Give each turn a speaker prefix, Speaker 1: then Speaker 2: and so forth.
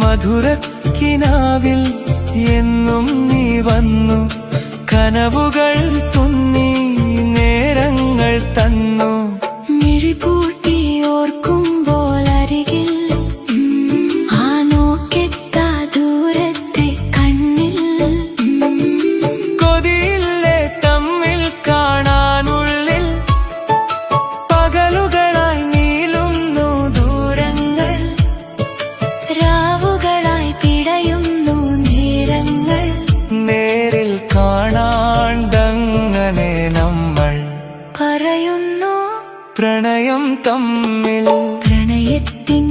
Speaker 1: മധുരക്കിനാവിൽ എന്നും നീ വന്നു, കനവുകൾ തുന്നി നേരങ്ങൾ തന്നു.
Speaker 2: മിഴിപൂട്ടി ഓർക്കുമ്പോൾ അരികിൽ ആ നോക്കെത്താ ദൂരത്തെ കണ്ണിൽ
Speaker 1: കൊതിയില്ലേ തമ്മിൽ കാണാനുള്ളിൽ, പകലുകളായി നീളുന്നു ദൂരങ്ങൾ,
Speaker 2: രാവുകളായി പിടയുന്നു നേരങ്ങൾ.
Speaker 1: നേരിൽ കാണാണ്ടങ്ങനെ നമ്മൾ
Speaker 2: പറയുന്നു
Speaker 1: പ്രണയം തമ്മിൽ.
Speaker 2: പ്രണയത്തിൻ